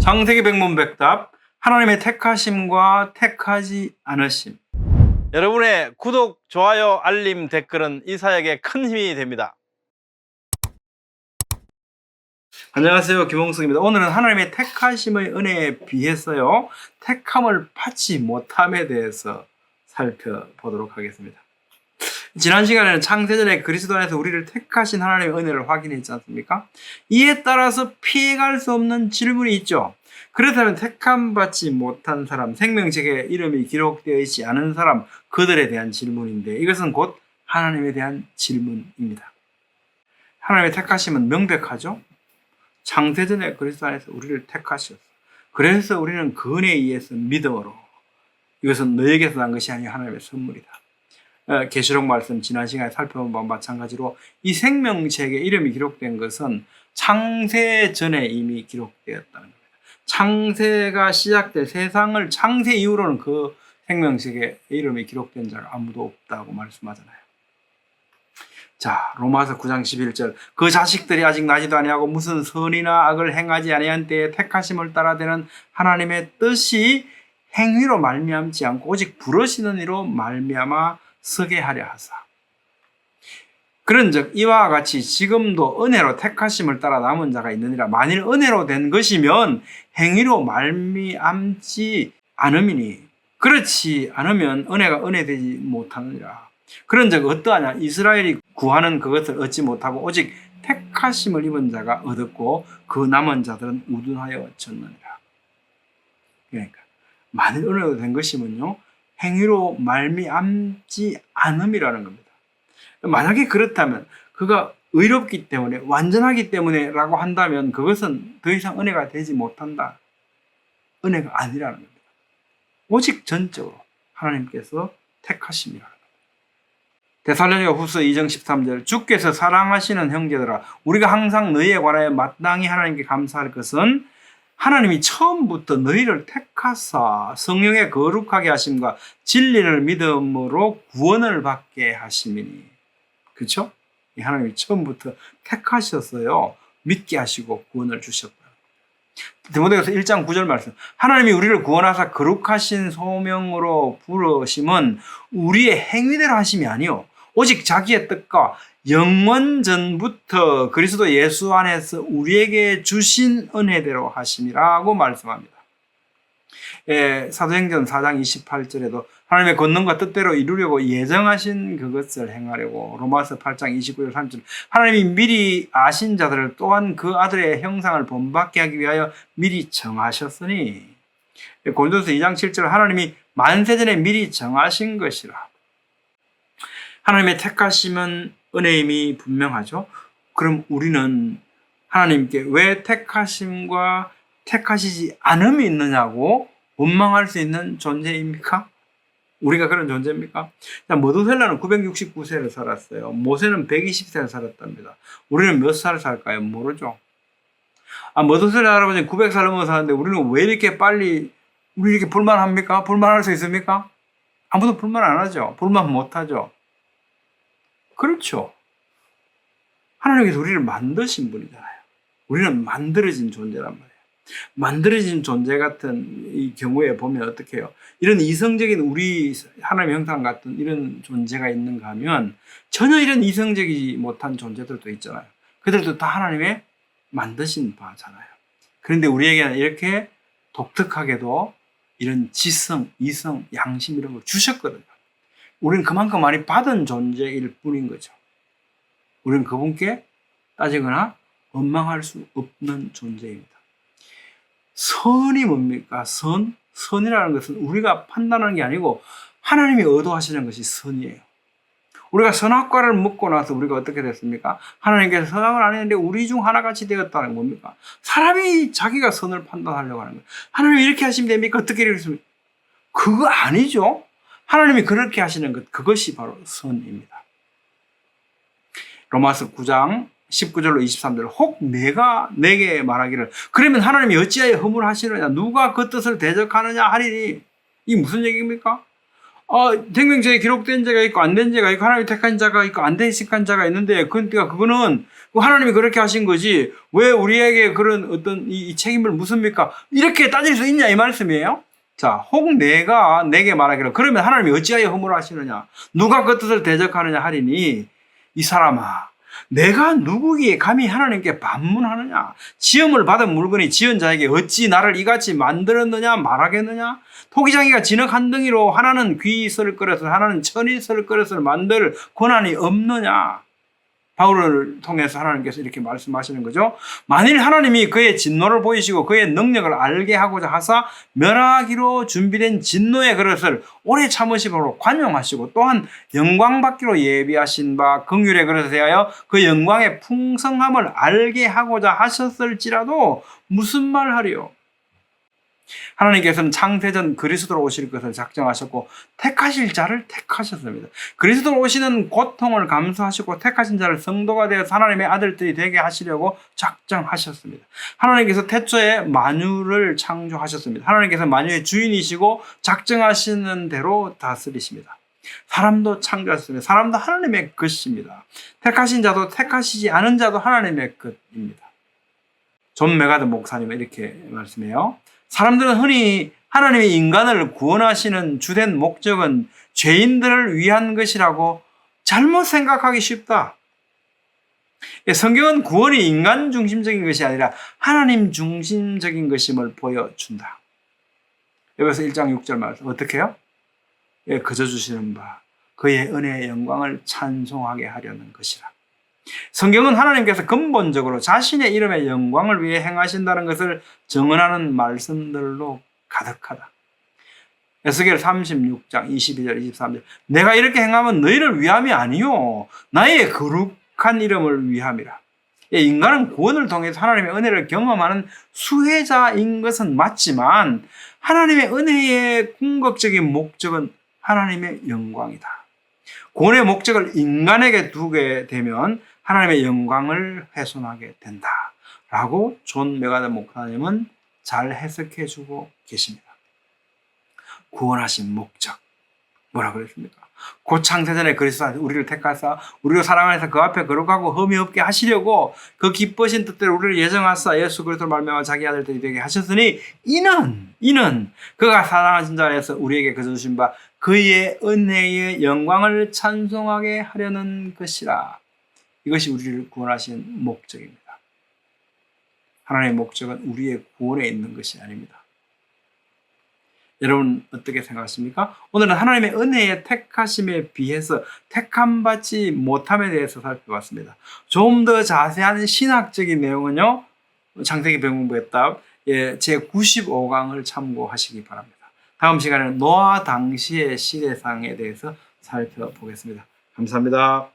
창세기 백문백답, 하나님의 택하심과 택하지 않으심. 여러분의 구독, 좋아요, 알림, 댓글은 이 사역에 큰 힘이 됩니다. 안녕하세요, 김홍석입니다. 오늘은 하나님의 택하심의 은혜에 비해서요, 택함을 받지 못함에 대해서 살펴보도록 하겠습니다. 지난 시간에는 창세전에 그리스도 안에서 우리를 택하신 하나님의 은혜를 확인했지 않습니까? 이에 따라서 피해갈 수 없는 질문이 있죠. 그렇다면 택함받지 못한 사람, 생명책에 이름이 기록되어 있지 않은 사람, 그들에 대한 질문인데, 이것은 곧 하나님에 대한 질문입니다. 하나님의 택하심은 명백하죠. 창세전에 그리스도 안에서 우리를 택하셨어. 그래서 우리는 그 은혜에 의해서 믿음으로, 이것은 너에게서 난 것이 아니라 하나님의 선물이다. 계시록 말씀 지난 시간에 살펴본 바와 마찬가지로 이 생명책에 이름이 기록된 것은 창세 전에 이미 기록되었다는 겁니다. 창세가 시작될 세상을 창세 이후로는 그 생명책에 이름이 기록된 자가 아무도 없다고 말씀하잖아요. 자, 로마서 9장 11절, 그 자식들이 아직 나지도 아니하고 무슨 선이나 악을 행하지 아니한 때에 택하심을 따라되는 하나님의 뜻이 행위로 말미암지 않고 오직 부르시는 이로 말미암아 서게 하려 하사. 그런즉 이와 같이 지금도 은혜로 택하심을 따라 남은 자가 있느니라. 만일 은혜로 된 것이면 행위로 말미암지 않음이니 그렇지 않으면 은혜가 은혜되지 못하느니라. 그런즉 어떠하냐? 이스라엘이 구하는 그것을 얻지 못하고 오직 택하심을 입은 자가 얻었고 그 남은 자들은 우둔하여 졌느니라. 그러니까 만일 은혜로 된 것이면요, 행위로 말미암지 않음이라는 겁니다. 만약에 그렇다면 그가 의롭기 때문에, 완전하기 때문에 라고 한다면 그것은 더 이상 은혜가 되지 못한다. 은혜가 아니라는 겁니다. 오직 전적으로 하나님께서 택하심이라는 겁니다. 데살로니가 후서 2장 13절, 주께서 사랑하시는 형제들아, 우리가 항상 너희에 관하여 마땅히 하나님께 감사할 것은 하나님이 처음부터 너희를 택하사 성령의 거룩하게 하심과 진리를 믿음으로 구원을 받게 하심이니. 그렇죠? 하나님이 처음부터 택하셨어요. 믿게 하시고 구원을 주셨다. 디모데후서 1장 9절 말씀, 하나님이 우리를 구원하사 거룩하신 소명으로 부르심은 우리의 행위대로 하심이 아니요 오직 자기의 뜻과 영원 전부터 그리스도 예수 안에서 우리에게 주신 은혜대로 하심이라고 말씀합니다. 사도행전 4장 28절에도 하나님의 권능과 뜻대로 이루려고 예정하신 그것을 행하려고, 로마서 8장 29절 30절, 하나님이 미리 아신 자들을 또한 그 아들의 형상을 본받게 하기 위하여 미리 정하셨으니, 고린도서 2장 7절, 하나님이 만세전에 미리 정하신 것이라. 하나님의 택하심은 은혜임이 분명하죠. 그럼 우리는 하나님께 왜 택하심과 택하시지 않음이 있느냐고 원망할 수 있는 존재입니까? 우리가 그런 존재입니까? 머두셀라는 969세를 살았어요. 모세는 120세를 살았답니다. 우리는 몇 살 살까요? 모르죠. 머두셀라 할아버지는 900살 넘어서 사는데 우리는 왜 이렇게 빨리, 우리 이렇게 불만합니까? 불만할 수 있습니까? 아무도 불만 안 하죠. 불만 못 하죠. 그렇죠. 하나님께서 우리를 만드신 분이잖아요. 우리는 만들어진 존재란 말이에요. 만들어진 존재 같은 이 경우에 보면 어떻게 해요? 이런 이성적인 우리 하나님의 형상 같은 이런 존재가 있는가 하면 전혀 이런 이성적이지 못한 존재들도 있잖아요. 그들도 다 하나님의 만드신 바잖아요. 그런데 우리에게는 이렇게 독특하게도 이런 지성, 이성, 양심 이런 걸 주셨거든요. 우리는 그만큼 많이 받은 존재일 뿐인 거죠. 우리는 그분께 따지거나 원망할 수 없는 존재입니다. 선이 뭡니까? 선이라는 것은 우리가 판단하는 게 아니고 하나님이 의도하시는 것이 선이에요. 우리가 선악과를 먹고 나서 우리가 어떻게 됐습니까? 하나님께서 선악을 안 했는데 우리 중 하나같이 되었다는 겁니까? 사람이 자기가 선을 판단하려고 하는 거예요. 하나님이 이렇게 하시면 됩니까? 어떻게 이렇게 하시면 됩니까? 그거 아니죠. 하나님이 그렇게 하시는 것, 그것이 바로 선입니다. 로마서 9장 19절로 23절, 혹 내가 내게 말하기를 그러면 하나님이 어찌하여 허물하시느냐, 누가 그 뜻을 대적하느냐 하리니. 이게 무슨 얘기입니까? 생명책에 기록된 자가 있고 안 된 자가 있고 하나님이 택한 자가 있고 안 택한 자가 있는데 그러니까 그거는 하나님이 그렇게 하신 거지 왜 우리에게 그런 어떤 이 책임을 묻습니까? 이렇게 따질 수 있냐 이 말씀이에요. 자, 혹 내가 내게 말하기를 그러면 하나님이 어찌하여 허물하시느냐 누가 그 뜻을 대적하느냐 하리니 이 사람아 내가 누구기에 감히 하나님께 반문하느냐 지음을 받은 물건이 지은 자에게 어찌 나를 이같이 만들었느냐 말하겠느냐 토기장이가 진흙 한 덩이로 하나는 귀 있을 그릇을 하나는 천이 있을 그릇을 만들 권한이 없느냐. 바울을 통해서 하나님께서 이렇게 말씀하시는 거죠. 만일 하나님이 그의 진노를 보이시고 그의 능력을 알게 하고자 하사 멸하기로 준비된 진노의 그릇을 오래 참으심으로 관용하시고 또한 영광 받기로 예비하신 바 긍휼의 그릇에 대하여 그 영광의 풍성함을 알게 하고자 하셨을지라도 무슨 말 하리요. 하나님께서는 창세전 그리스도로 오실 것을 작정하셨고 택하실 자를 택하셨습니다. 그리스도로 오시는 고통을 감수하시고 택하신 자를 성도가 되어서 하나님의 아들들이 되게 하시려고 작정하셨습니다. 하나님께서 태초에 만유를 창조하셨습니다. 하나님께서 만유의 주인이시고 작정하시는 대로 다스리십니다. 사람도 창조하셨습니다. 사람도 하나님의 것입니다. 택하신 자도 택하시지 않은 자도 하나님의 것입니다. 존 메가드 목사님은 이렇게 말씀해요. 사람들은 흔히 하나님의 인간을 구원하시는 주된 목적은 죄인들을 위한 것이라고 잘못 생각하기 쉽다. 성경은 구원이 인간 중심적인 것이 아니라 하나님 중심적인 것임을 보여준다. 여기서 1장 6절 말씀 어떻게 해요? 거저 주시는 바 그의 은혜의 영광을 찬송하게 하려는 것이라. 성경은 하나님께서 근본적으로 자신의 이름의 영광을 위해 행하신다는 것을 증언하는 말씀들로 가득하다. 에스겔 36장 22절 23절 내가 이렇게 행하면 너희를 위함이 아니요 나의 거룩한 이름을 위함이라. 인간은 구원을 통해서 하나님의 은혜를 경험하는 수혜자인 것은 맞지만 하나님의 은혜의 궁극적인 목적은 하나님의 영광이다. 구원의 목적을 인간에게 두게 되면 하나님의 영광을 훼손하게 된다라고 존 메가드 목사님은 잘 해석해 주고 계십니다. 구원하신 목적 뭐라 그랬습니까? 곧 창세전에 그리스도 우리를 택하사 우리를 사랑하사 그 앞에 거룩하고 흠이 없게 하시려고 그 기쁘신 뜻대로 우리를 예정하사 예수 그리스도를 말미암아 자기 아들들이 되게 하셨으니 이는 그가 사랑하신 자 안에서 우리에게 거저 주신 바 그의 은혜의 영광을 찬송하게 하려는 것이라. 이것이 우리를 구원하신 목적입니다. 하나님의 목적은 우리의 구원에 있는 것이 아닙니다. 여러분 어떻게 생각하십니까? 오늘은 하나님의 은혜의 택하심에 비해서 택함받지 못함에 대해서 살펴봤습니다. 좀 더 자세한 신학적인 내용은요. 창세기 병문부의 답 제95강을 참고하시기 바랍니다. 다음 시간에는 노아 당시의 시대상에 대해서 살펴보겠습니다. 감사합니다.